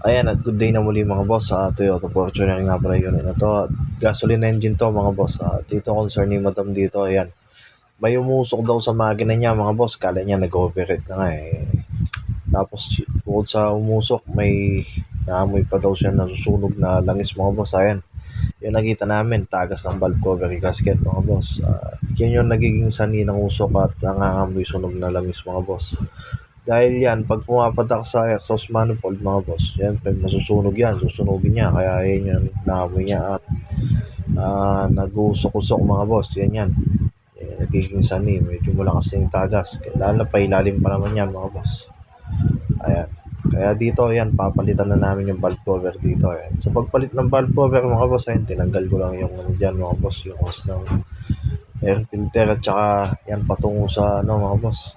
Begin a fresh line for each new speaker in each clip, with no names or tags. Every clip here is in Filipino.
Ayan at good day na muli mga boss sa Toyota Fortuner nga pala unit na to. At gasoline engine to mga boss. Dito concern ni madam dito, ayan. May umusok daw sa makina niya mga boss. Kala niya nag-overheat na nga eh. Tapos bukod sa umusok, may naamoy pa daw siya nasusunog na langis mga boss. Ayan. Yung nakita namin, tagas ng valve cover gasket mga boss. Yan yung nagiging sani ng usok at nangangamoy sunog na langis mga boss. Dahil yan, pag pumapatak sa exhaust manifold mga boss, syempre masusunog yan, susunugin niya. Kaya yan yung naamoy niya at nag-uusok-usok mga boss. Yan. Nagiging sani, medyo malakas na yung tagas. Lalo pa ilalim pa naman yan mga boss. Ayan. Kaya dito, yan, papalitan na namin yung valve cover dito. Ayan. Sa pagpalit ng valve cover mga boss, ayan, tinanggal ko lang yung ano dyan mga boss, yung hose ng air filter at saka yan patungo sa ano mga boss.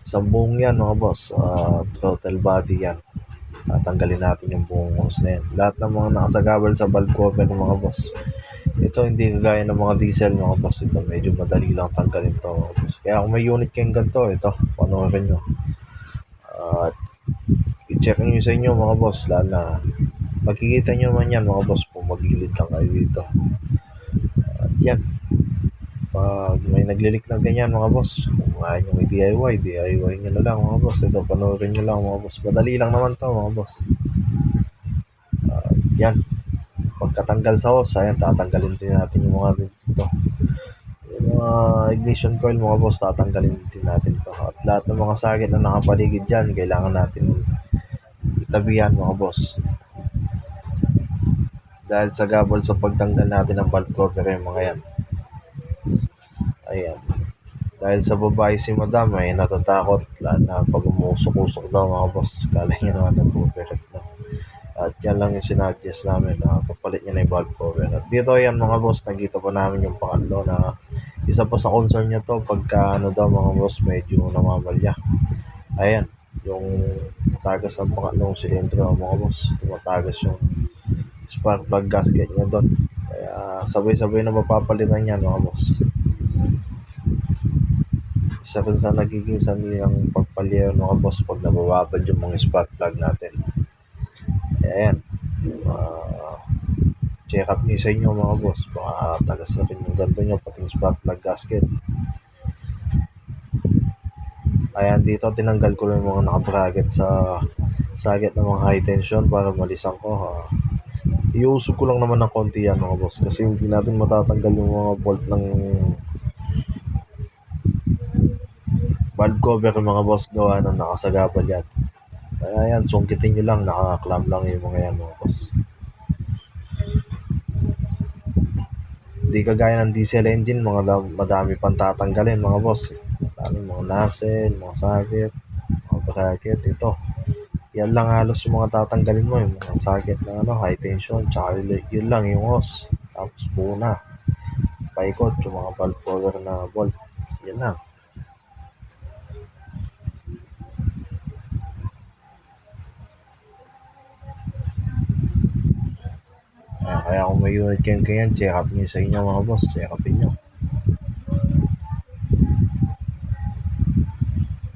Sa buong yan mga boss, throttle body yan. Tatanggalin natin yung buong hose na yan. Lahat ng mga nakasagabal sa valve cover ng mga boss. Ito hindi kagaya ng mga diesel mga boss. Ito medyo madali lang tanggalin to mga boss. Kaya kung may unit kayong ganito, ito, panoorin nyo. At i-check nyo sa inyo mga boss. Lalo na makikita nyo naman yan mga boss kung magilid lang kayo dito. At yan, pag may naglilik na ganyan mga boss, kung ayaw nyo may DIY nyo na lang mga boss. Ito, panoorin nyo lang mga boss. Madali lang naman to mga boss. Yan, pagkatanggal sa hose, ayan, tatanggalin din natin yung mga dito. Yung mga ignition coil mga boss, tatanggalin din natin ito. At lahat ng mga sagit na nakapaligid dyan, kailangan natin itabihan mga boss. Dahil sa gabal sa pagtanggal natin ng valve cover yung mga yan. Ayan. Dahil sa babae si madam ay natatakot na pag umusok-usok daw mga boss. Kala niya na nag-overheat na. At yan lang yung sinadjust namin na papalit niya na yung valve cover. At dito yan mga boss, nakita pa namin yung pangatlo na isa pa sa concern niya to pagka ano daw mga boss medyo namamalya. Ayan, yung tagas ng pangatlong silindro mga boss. Tumatagas yung spark plug gasket niya doon. Kaya sabay-sabay na mapapalitan yan mga boss. Isa rin sa nagiging sanhi ng pagpalya mga boss pag nabababad yung mga spark plug natin. Ayan. Check up niyo sa inyo mga boss. Baka tagas na rin yung ganito nyo pati spark plug gasket. Ayan, dito tinanggal ko lang yung mga nakabracket sa sagit ng mga high tension para malisan ko. Iusog ko lang naman ng konti yan mga boss kasi hindi natin matatanggal yung mga bolt ng valve cover mga boss gawa ng nakasagabal yan. Kaya yan, sungkitin nyo lang, nakaklam lang yung mga yan mga boss. Hindi kagaya ng diesel engine, madami pang tatanggalin mga boss. Madami mga nozzle, mga socket, mga bracket, ito. Yan lang halos yung mga tatanggalin mo, yung mga socket na ano, high tension, tsaka yun lang yung hose. Tapos buo na. Paikot, yung mga valve cover na bolt. Yan lang. Kaya kung may unit kayong ganyan, check up nyo sa inyo mga boss, check upin nyo.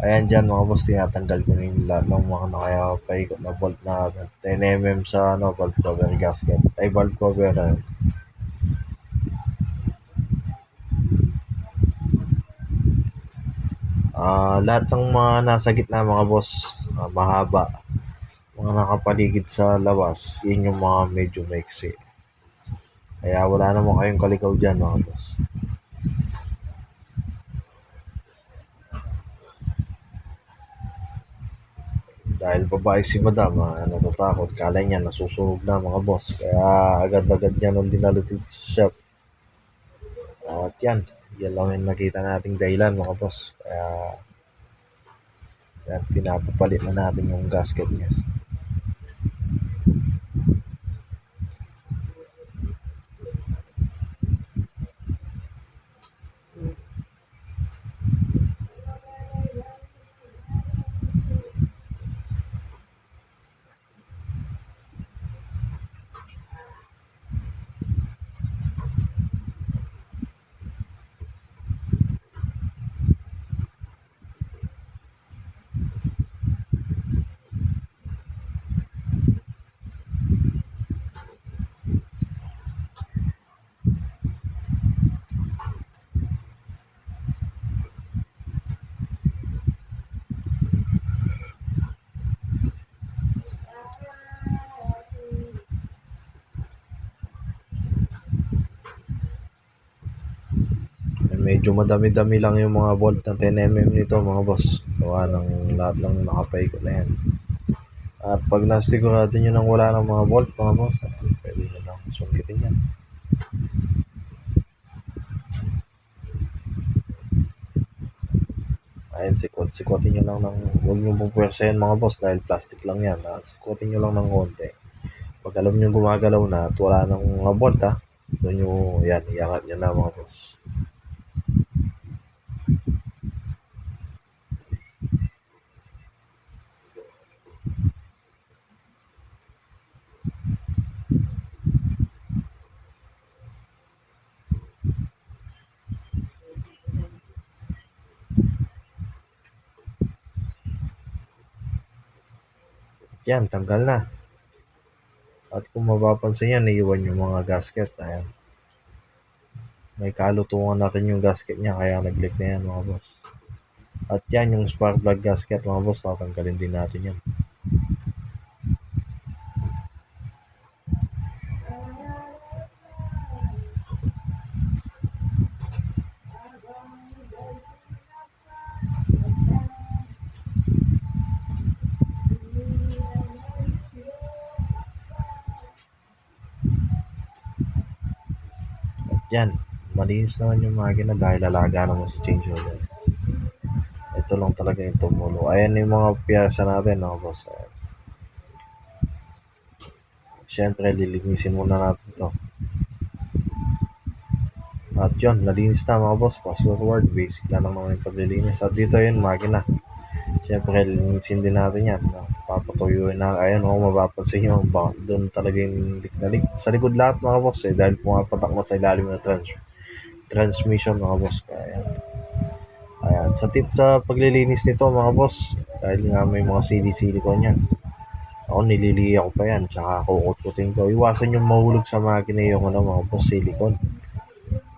Ayan dyan mga boss, tinatanggal ko na yung lahat ng mga nakapaikot na bolt na 10mm sa ano, valve cover gasket. Ay, valve cover. Lahat ng mga nasa gitna mga boss, mahaba. Mga nakapaligid sa labas, yun yung mga medyo maiksi. Kaya wala naman kayong kalikaw dyan mga boss. Dahil babae si madam, natatakot. Kala niya nasusunog na mga boss. Kaya agad-agad niya nung dinalo dito sa shop. At yan lang yung nakita nating dahilan mga boss. Kaya pinapapalit na natin yung gasket niya. medyo madami-dami lang yung mga bolt ng 10mm nito mga boss. Gawa ng lahat ng nakapaikot na yan. At pag nasigurado nyo nang wala ng mga bolt mga boss, pwede nyo lang sungkitin yan. Ayan, sikot-sikotin nyo lang ng, huwag nyo pong pwersahin mga boss dahil plastic lang yan. Sikotin nyo lang ng konti. Pag alam nyo gumagalaw na at wala ng mga bolt doon nyo, yan, iangat nyo na mga boss. Yan, tanggal na. At kung mapapansin yan, naiwan yung mga gasket. Ayan. May kalutungan na rin yung gasket niya, kaya nag-leak na yan mga boss. At yan, yung spark plug gasket mga boss, tatanggalin din natin yan. Yan, malinis naman yung makina dahil alaga naman sa changeover. Ito lang talaga yung tumulo. Ayan yung mga piyasa natin, no, boss. Siyempre, lilinisin muna natin to. At yun, nalinis na mga boss. Fast forward, basic lang naman yung paglilinis. At dito yun, makina. Siyempre, lilinisin din natin yan. Papatuyuin na. Ayan, mapapansin nyo, doon talaga yung lik. Sa likod lahat mga boss, dahil pumapatak na sa ilalim ng transmission mga boss. Ayan, sa tip sa paglilinis nito mga boss, dahil nga may mga silicone yan. Ako nililiya ko pa yan, tsaka kukut-kutin ko. Iwasan yung mahulog sa makina yung mga boss, silicone.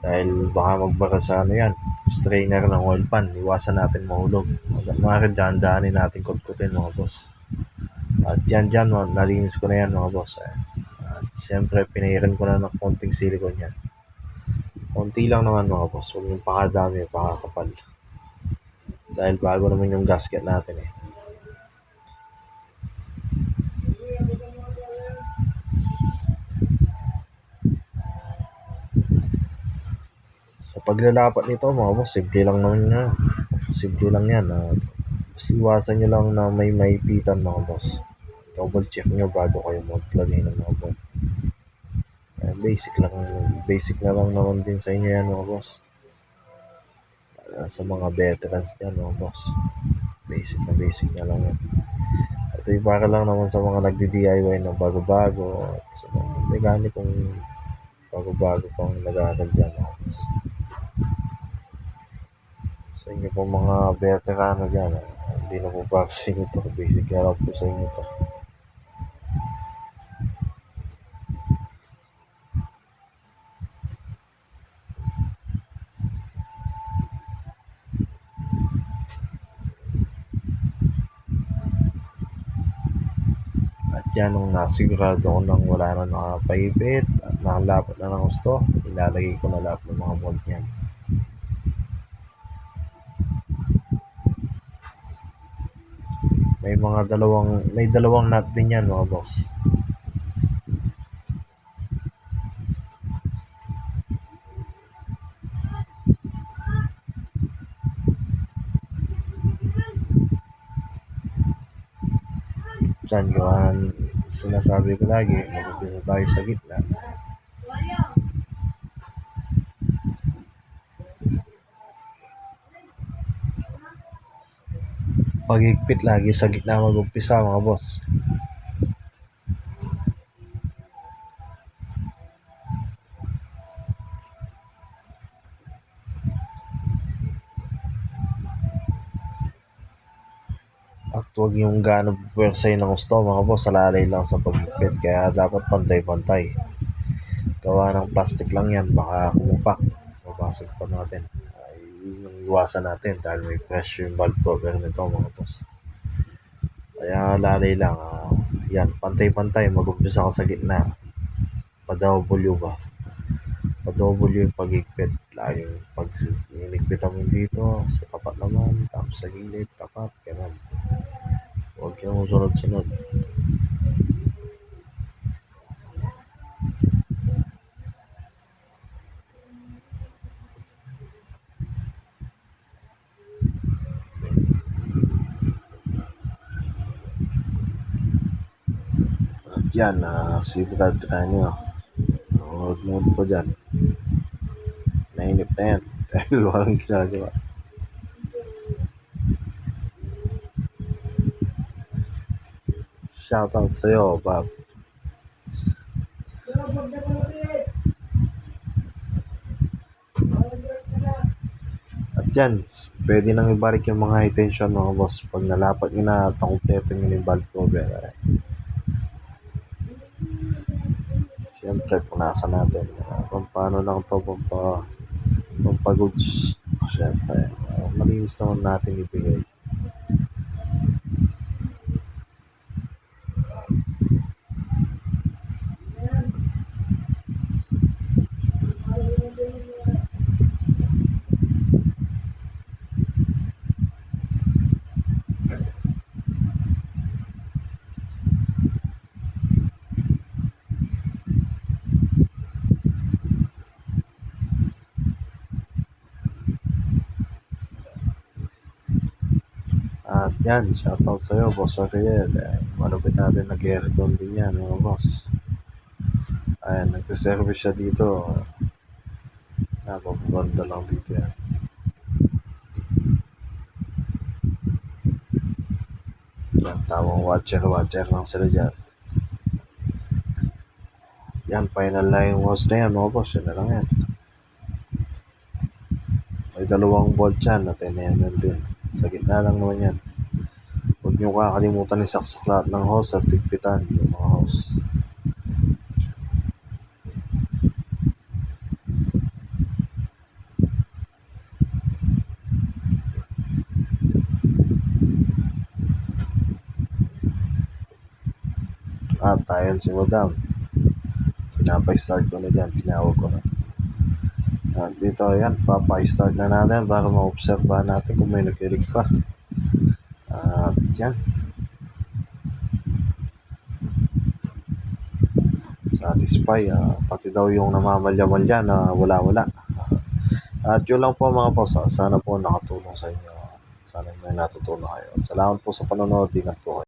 Dahil baka magbaka sa yan, strainer ng oil pan. Iwasan natin mahulog. Mga dahan-dahanin natin kut-kutin mga boss. At dyan, nalinis ko na yan mga boss. At siyempre, pinahiran ko na ng konting silicone yan. Konti lang naman mga boss, huwag yung pakadami, pakakapal. Dahil bago naman yung gasket natin Sa paglalapat nito mga boss, simple lang naman yan. Simple lang yan. Iwasan nyo lang na may maipitan mga boss. Double check nyo bago kayo maglagay ng mga bolt. Basic na lang naman din sa inyo yan mga boss. Sa mga veterans yan mga boss. Basic na lang yan. Ito yung para lang naman sa mga nagdi-DIY ng bago-bago at sa mga mekanikong bago-bago pang nag-aaral dyan mga boss. Sa inyo po mga veterano dyan, hindi na po para sa inyo to. Basic na lang po sa inyo to. At yan, nung nasigurado ko nang wala na nakapaipit at nakalapat na ng gusto, ilalagay ko na lahat ng mga bolt yan. May dalawang nut din yan mga boss. Diyan, gawanan, sinasabi ko lagi, mag-umpisa tayo sa gitna. Pag-higpit lagi sa gitna mag-umpisa mga boss. At huwag yung gaano pwersay ng gusto mga boss, salalay lang sa paghigpit. Kaya dapat pantay-pantay. Gawa ng plastic lang yan, baka kumupak. Mabasag pa natin. Yun yung iwasan natin dahil may pressure yung valve cover nito mga boss. Kaya lalay lang. Yan, pantay-pantay. Mag-umpisa ka sa gitna. Pa-W ba? Padoble yung pag-higpit. Laging pag inigpitan mo dito, sa tapat naman, tapos sa gilid, tapat, ganun. Huwag yung sunod-sunod. At yan, safeguard ka nyo. Huwag po dyan. Nainip na yan. Dahil walang ginagawa. Shoutout sa'yo, Bob. At yan, pwede nang ibalik yung mga high tension mga boss. Pag nalapat nyo na at nakumpleto nyo yung valve cover, siyempre punasan natin. Kung paano lang to, pampagoods. Siyempre, malinis naman natin ibigay. At yan, shoutout sa'yo, Boss Ariel. Malupit natin nag-aircon din yan, mga boss. Ayan, nagsiservice siya dito. Napapaganda lang dito yan. Yan, tawang watcher lang sila dyan. Yan, final na yung hose na yan, mga boss. Yun na lang yan. May 2 bolt yan at 10mm din. Sa gitna lang naman yan. Huwag nyo kakalimutan isaksak lahat ng hose at tigpitan yung mga hose. At ayan si Madam. Pinapa-start ko na dyan. Tinawag ko na. At dito yan, papa-start na natin para ma-obserbahan natin kung may nag-irig pa. At yan. Satisfy. Pati daw yung namamalya-malya na wala-wala. At yun lang po mga boss. Sana po nakatulong sa inyo. Sana may natutunan kayo. Salamat po sa panonood. Ingat po kayo.